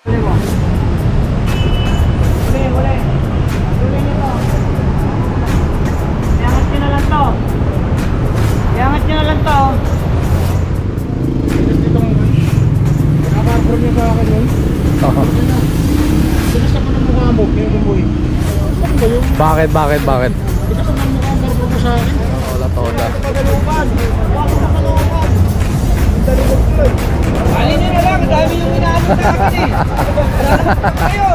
Huli mo. Huli. Huli nyo to. Iangat nyo na lang to. Iangat nyo na lang to. Nakakarapor nyo sa akin yun. Bilis ako ng mukha mo, Kuya Bumboy. Bakit? Bilis ako ng mukha mo sa akin. Tola. Pagalupan. Huwag mo pagalupan. Alin nyo na lang, dami yung inaano sa akin eh. Kayo.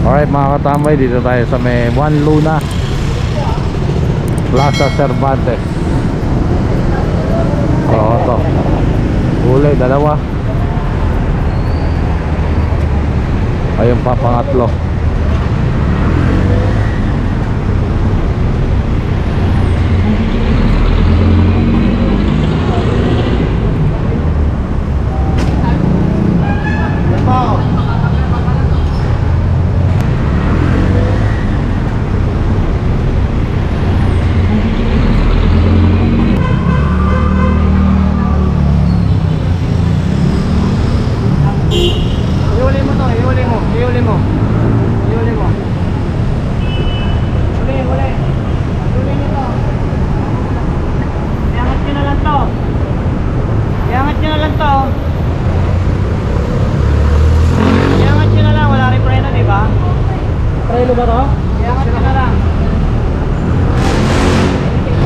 Alright mga katambay, dito tayo sa may Juan Luna Plaza Cervantes. Oo to. Huli, dalawa. Ayun pa, pangatlo.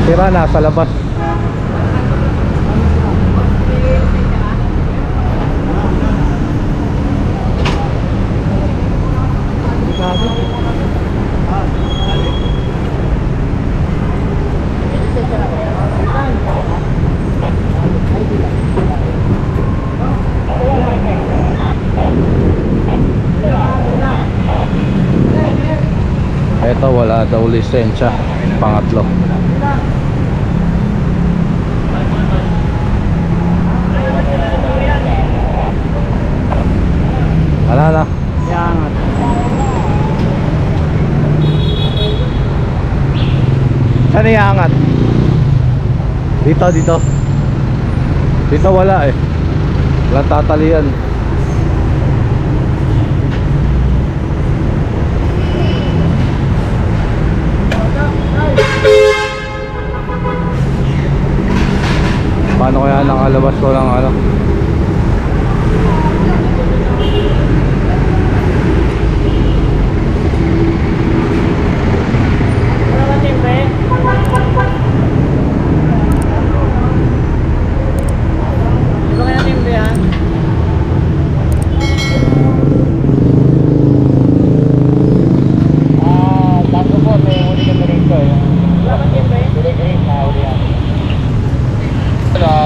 Tira na sa labas. Ito wala daw lisensya. Pangatlo. Wala na. Iangat. Saan iangat? Dito. Dito wala eh. Walang tatalian. Paano kaya nakalabas ko ng ano?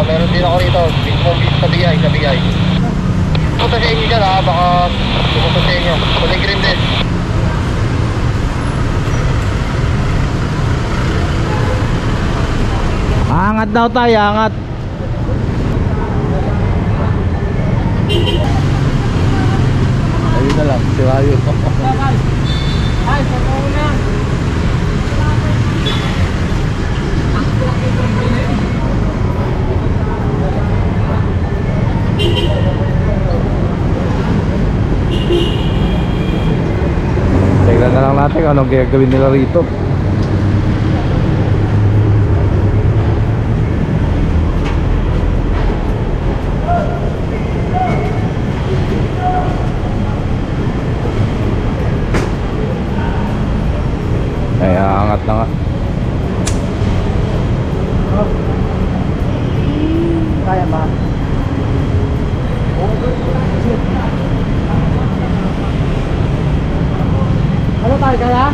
Meron din ako rito, mismo sa bigay. Punta sa inyo dyan ha, baka pumunta sa inyo. Kulay green din. Angat daw tayo, angat. Ayun na lang, sirayo. Ay, sa una. Tignan na lang natin anong gagawin nila rito. Ay, aangat na nga. Kaya ba? Ano tayo kaya?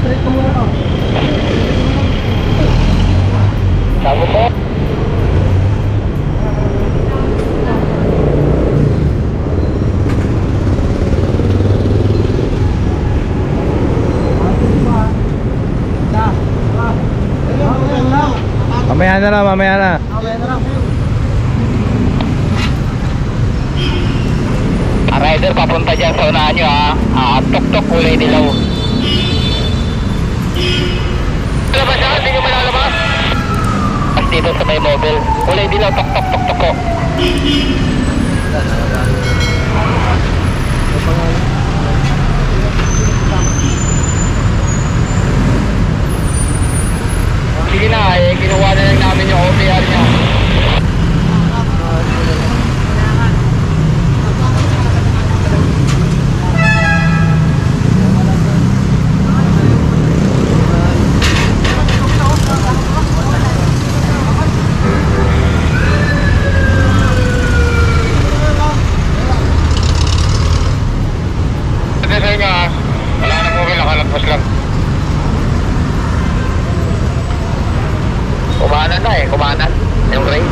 Straight ko muna to. Sabi po? Mamaya na lang, mamaya na. Para Rider, papunta dyan sa unahan nyo ha. Tok-tok, kulay dilaw. Labas siya, hindi nyo malalabas. Pas dito sa may mobile. Kulay dilaw, tok-tok, tok-tok ko. Sige na, kinuha na lang namin yung OPR niya. Wala na mobile, nakalagpas lang. Kumanan na kumanan. Yung ray.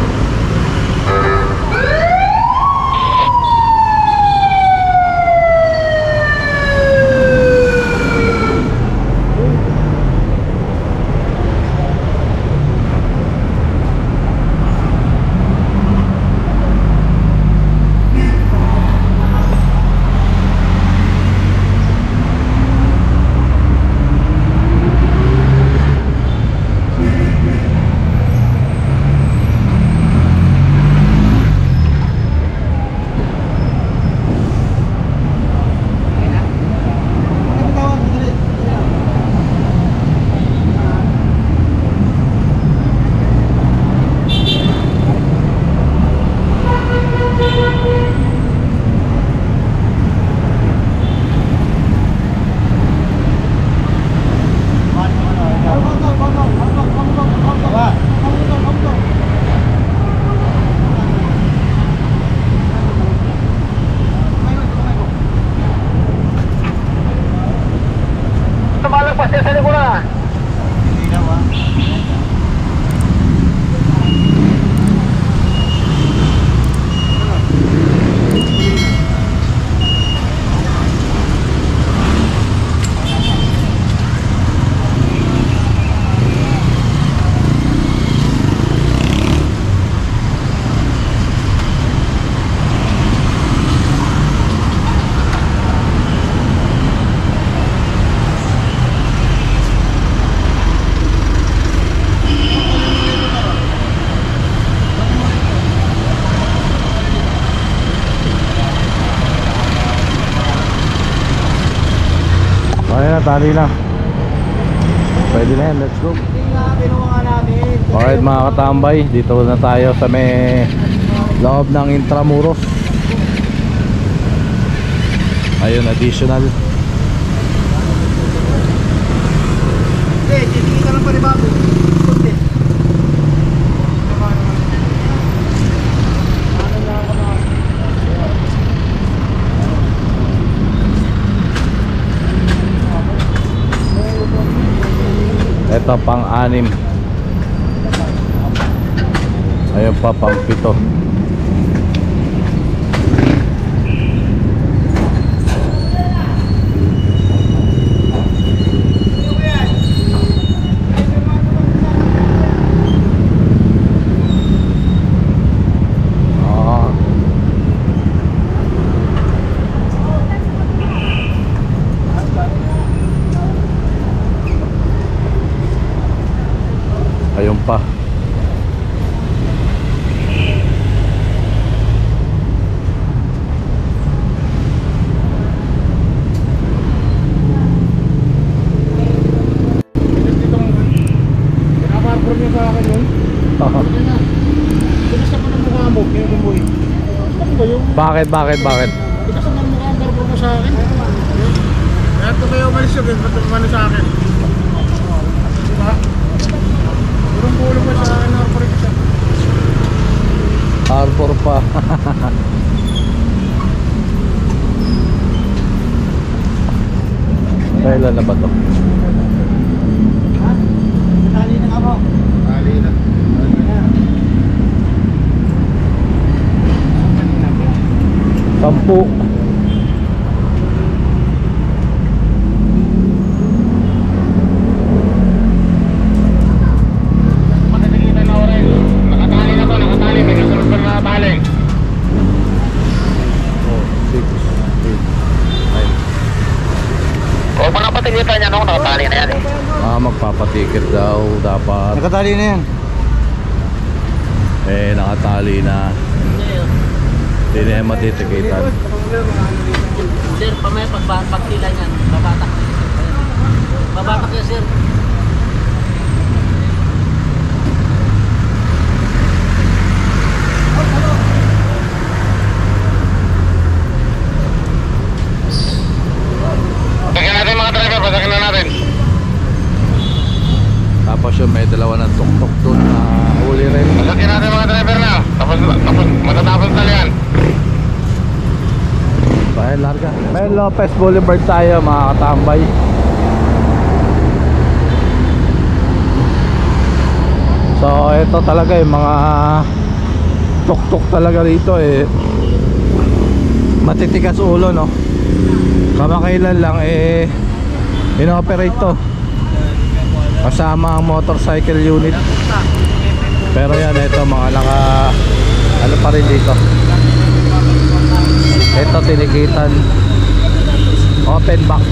Tumalagpas siya sa likuran. Hindi naman. Okay na, tali na. Pwede na yan, let's go. Alright mga katambay, dito na tayo sa may loob ng Intramuros. Ayun, additional. Titingin ka lang pa rin bago. Ito pang-6. Ayun pa, pang-7. Ayun pa. Pinaparbor niya sa akin yun. Tigas naman ang mukha mo, kinukumoy. Ano ba yung... Bakit? Tigas naman ang mukha ang barbor mo sa akin. Kaya ito kayo umalis yun, ba't umano sa akin? Diba? Purong-pulong mo sa akin na arbor ito siya. Arbor pa. Kailan na ba to? Ha? Tali na ka mo? Tali na. Sampu. Nakatali na to, nakatali. May kasunod pa na baling. 6. nakikita niya nung nakatali na yan eh. Magpapaticket daw dapat. Nakatali na yan. Nakatali na. Hindi na yan matitikitan. Sir, pamaya pagpila niyan, babatak. Babatak yan, sir. Pagyan natin mga driver, pasakin na natin. Tapos yung may dalawa ng tuktok doon na huli rin. Pasakin natin mga driver na. Tapos matatapos na yan. Bayan larga. May Lopez Boulevard tayo mga katambay. So ito talaga yung mga tuktok talaga rito matitigas ulo, no. Kamakailan lang inoperate to kasama ang motorcycle unit. Pero yan, ito mga ano pa rin dito. Ito tinikitan open back,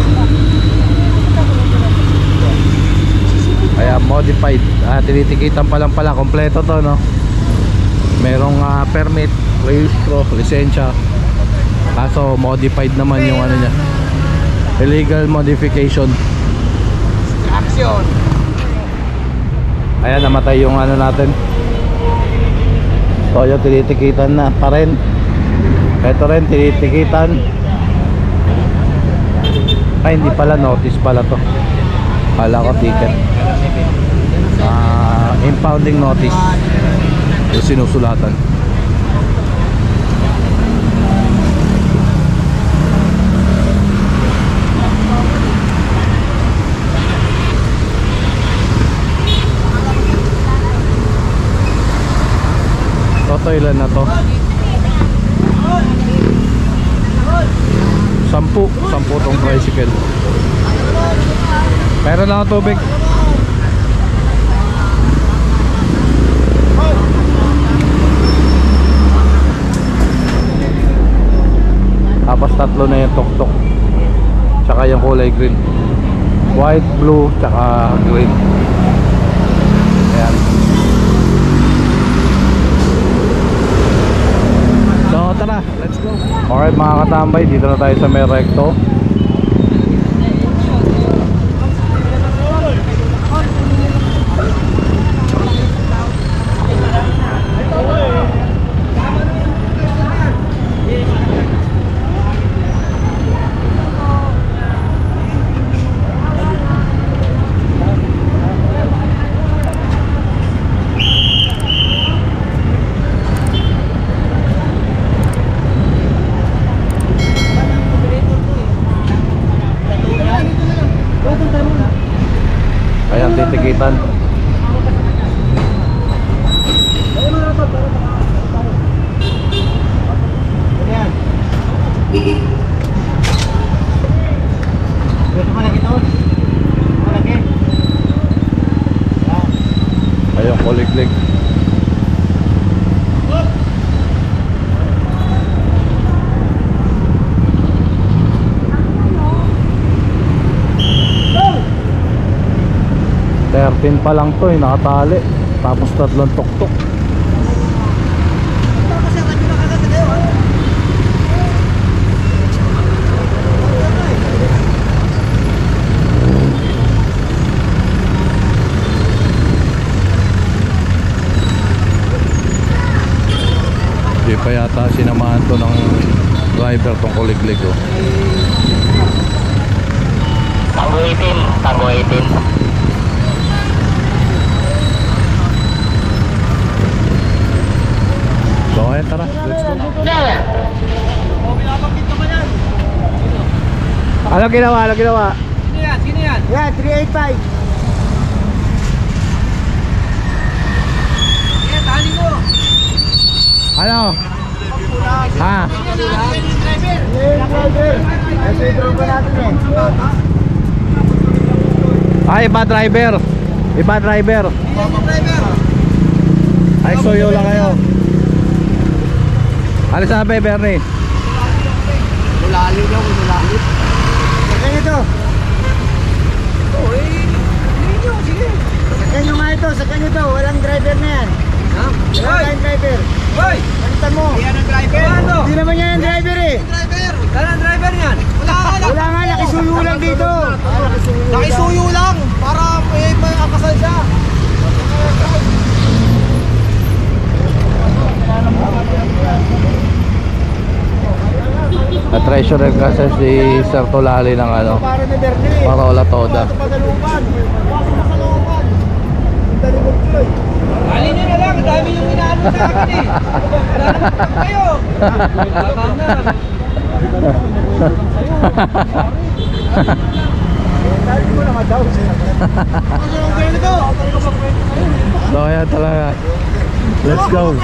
kaya modified. Tinitikitan pa lang pala, kompleto to, no. Merong permit, registro, lisensya. Kaso modified naman yung ano niya, illegal modification. Action. Ayan, namatay yung ano natin. So yung tinitikitan na pa rin. Ito rin tinitikitan. Ay, hindi pala, notice pala to. Kala ko ticket. Impounding notice yung sinusulatan. Toto, ilan na to? 10 tong tricycle. Meron na ako tubig. Tapos 3 na yung tuktok, tsaka yung kulay green, white, blue, tsaka green. Ayan. So tara, let's go. Alright mga katambay, dito na tayo sa may recto. Ayan, titikitan. Ayun, kuliklik. Pin pa lang to, nakatali. Tapos 3 tuktok. Di pa yata sinamahan to ng driver tong kuliglig, oh. Tango 18, Tango 18. So ayan, tara, let's go. Ano ginawa? Ano ginawa? Sino yan? Yan, 385. Yan, tali mo. Ano? Ha? Driver. Kasi drone pa natin Iba driver. Iba driver. Ay, soyo lang kayo. Ano sabi, Bernie? Mulali daw, mulali. Kaya ito. driver. Hoy! Palitan mo. Yan ang driver. Ano? Hindi naman yan ang driver eh. Driver! Saan ang driver yan? Wala nga, nakisuyo lang dito. Nakisuyo lang para may akasal siya. Na-treasurer kasi si Sir Tulali ng ano, Para ni Bernie. Parola Toda. Padalupan. Pasok na sa looban. Dali mo tuloy. Alin nyo na lang, ang dami yung inaano sa akin eh. Wala naman kayo. Babang na. Dali mo na nga daw. Ang ganito. So kaya talaga. Let's go.